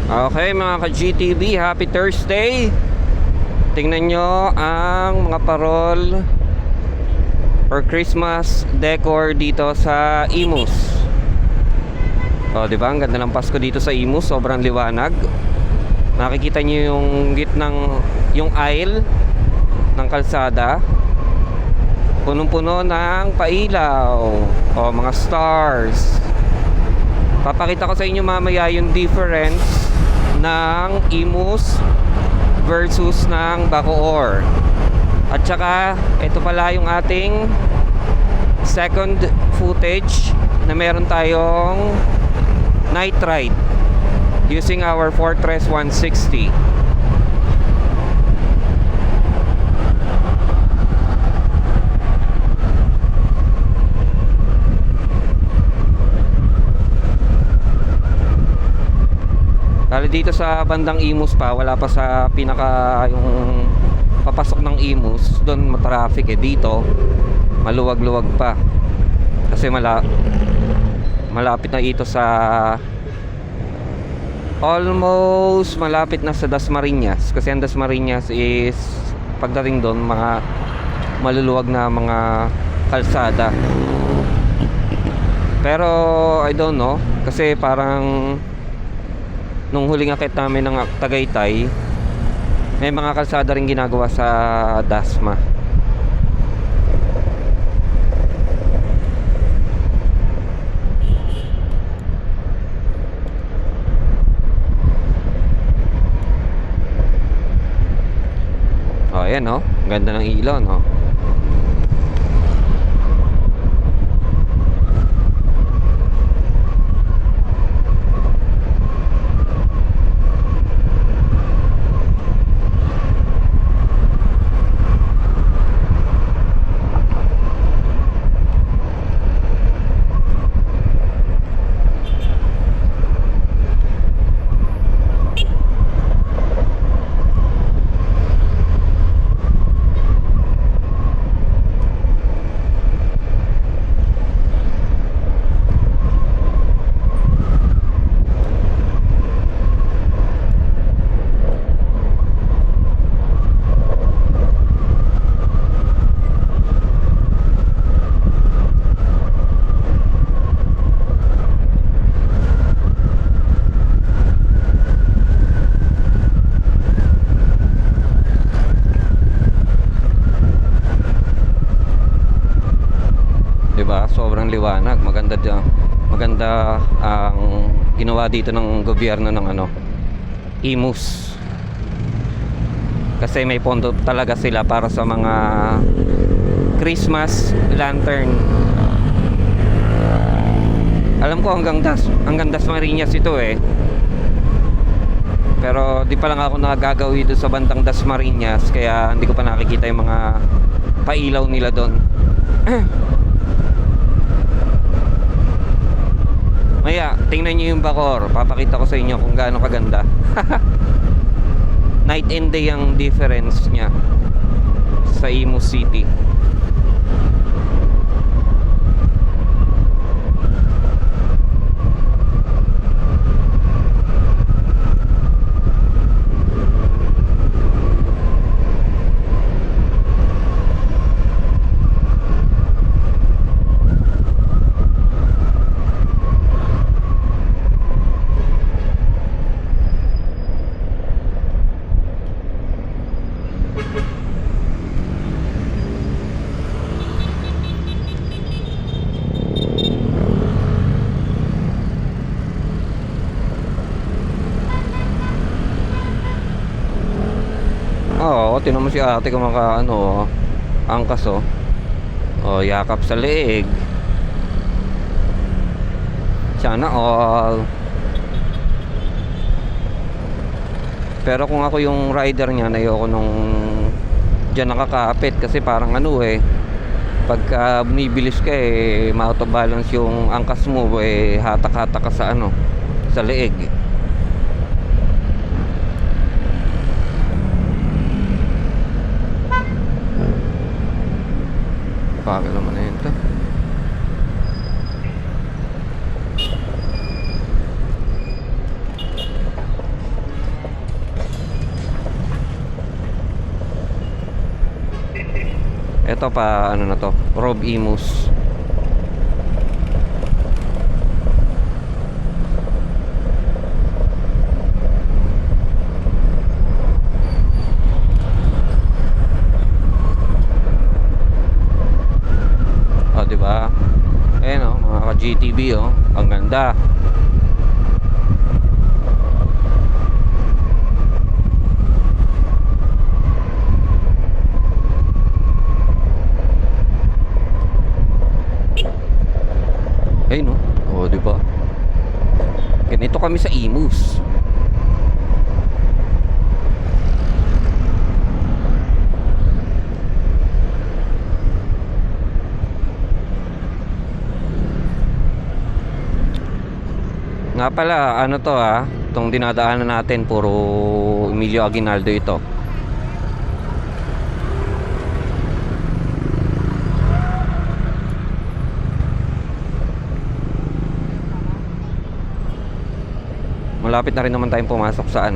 Okay mga ka-GTV, happy Thursday. Tingnan nyo ang mga parol for Christmas decor dito sa Imus. O diba, ang ganda ng Pasko dito sa Imus, sobrang liwanag. Nakikita nyo yung gitnang, yung aisle ng kalsada, punong-puno ng pailaw o mga stars. Papakita ko sa inyo mamaya yung difference ng Imus versus ng Bacoor. At saka ito pala yung ating second footage na meron tayong night ride using our Fortress 160. Kali dito sa bandang Imus pa, wala pa sa pinaka yung papasok ng Imus, doon matraffic eh. Dito maluwag-luwag pa kasi malapit na ito sa almost malapit na sa Dasmariñas, kasi ang Dasmariñas is pagdating doon mga maluluwag na mga kalsada. Pero I don't know, kasi parang nung huling akit namin ng Tagaytay, may mga kalsada rin ginagawa sa Dasma. Oh, ayan oh, ganda ng ilaw no. Diba? Sobrang liwanag, maganda ang ginawa dito ng gobyerno ng Imus. Kasi may pondo talaga sila para sa mga Christmas lantern. Alam ko hanggang Dasmariñas ito eh. Pero di pa lang ako nakagagawi doon sa bandang Dasmariñas, kaya hindi ko pa nakikita yung mga pailaw nila doon. Maya, tingnan nyo yung Bacoor. Papakita ko sa inyo kung gaano kaganda. Night and day ang difference nya sa Imus City. Oo, tinan mo si ate kumaka angkas oh. Oh, yakap sa leeg. Sana all. Pero kung ako yung rider niya, ayoko nung diyan nakakapit kasi parang pagka bumibilis ka ma-auto balance yung angkas mo hatak-hatak ka sa sa leeg. Bakit naman na yun to? to, pa ano na to, Rob Imus. O, diba? Ayan o, mga ka-GTV o. Ang ganda. Ayun o. O, diba? Ganito kami sa Imus. Nga pala, ano to itong dinadaanan natin, puro Emilio Aguinaldo ito. Malapit na rin naman tayong pumasok sa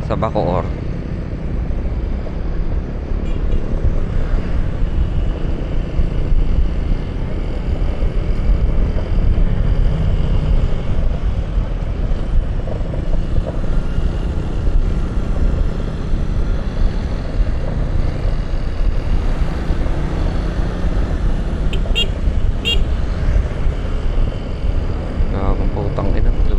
sa Bacoor. Putang ina to.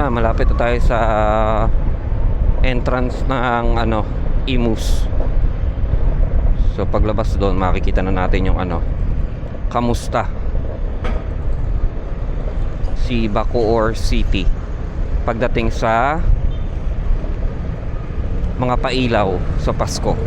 Malapit na tayo sa entrance ng Imus. So paglabas doon makikita na natin yung kamusta si Bacoor City pagdating sa mga pailaw sa Pasko.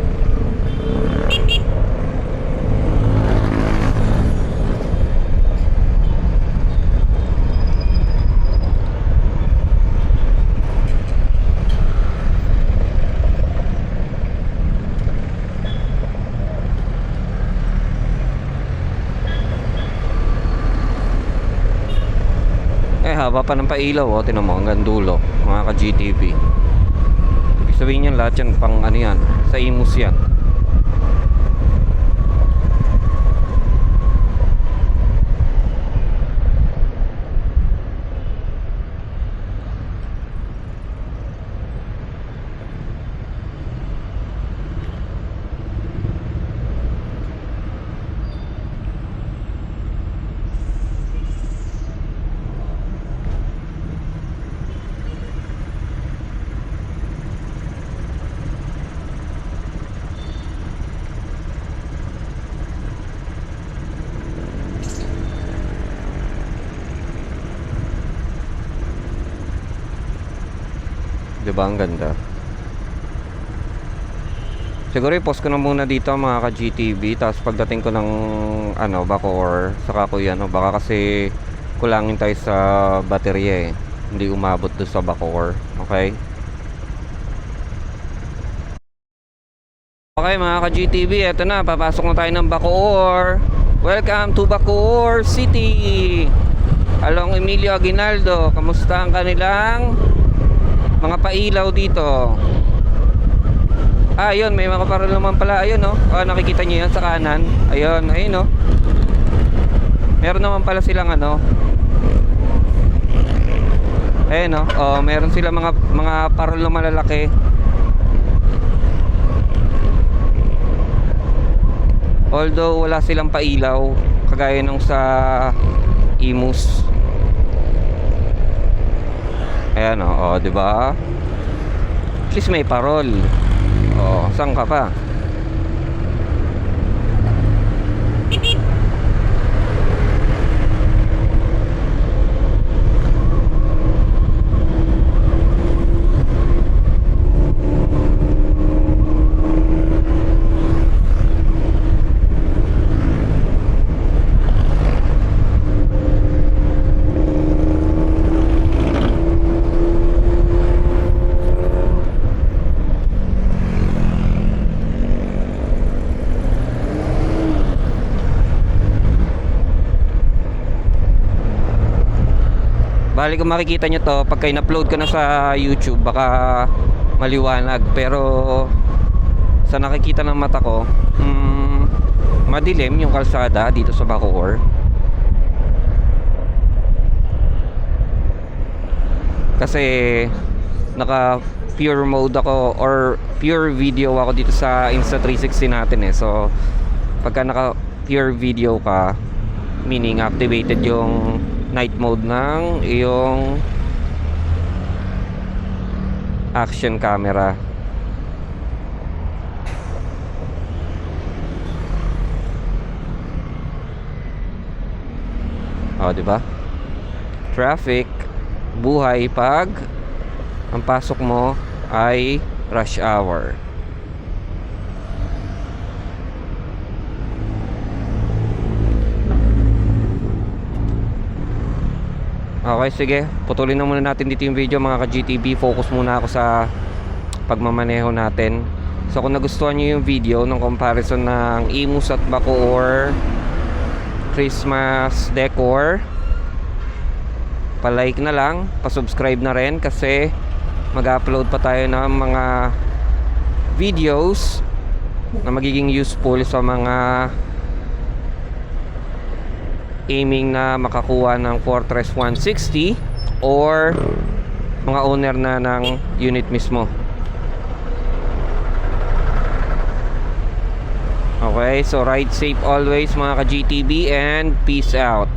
Haba pa ng pailaw tinan mo hanggang dulo, mga ka-GTV. Ibig sabihin yan, lahat yan pang yan, sa Imus yan. Diba ang ganda? Siguro i-post ko na muna dito mga ka-GTV. Tapos pagdating ko ng Bacoor, saka ko baka kasi kulangin tayo sa baterya hindi umabot doon sa Bacoor. Okay? Okay mga ka-GTV, eto na, papasok na tayo ng Bacoor. Welcome to Bacoor City along Emilio Aguinaldo. Kamusta ang kanilang mga pailaw dito? Ayun, may mga parol naman pala. Ayun nakikita nyo yan sa kanan. Ayun, ayun meron naman pala silang ayun meron silang mga parol na malalaki. Although wala silang pailaw kagaya nung sa Imus. Ayan di ba? At least may parol. Saan ka pa? Bali kung makikita nyo to, pagka in-upload ko na sa YouTube, baka maliwanag. Pero sa nakikita ng mata ko, madilim yung kalsada dito sa Bacoor. Kasi naka pure mode ako or pure video ako dito sa Insta360 natin eh. So pagka naka pure video ka, meaning activated yung night mode ng iyong action camera. Oh, di ba? Traffic, buhay pag ang pasok mo ay rush hour. Okay, sige. Putulin na muna natin dito yung video mga ka-GTB. Focus muna ako sa pagmamaneho natin. So kung nagustuhan nyo yung video ng comparison ng Imus at Bacoor Christmas decor, pa-like na lang, pa-subscribe na rin kasi mag-upload pa tayo ng mga videos na magiging useful sa mga aiming na makakuha ng Fortress 160 or mga owner na ng unit mismo. Okay, so ride safe always mga ka-GTB and peace out.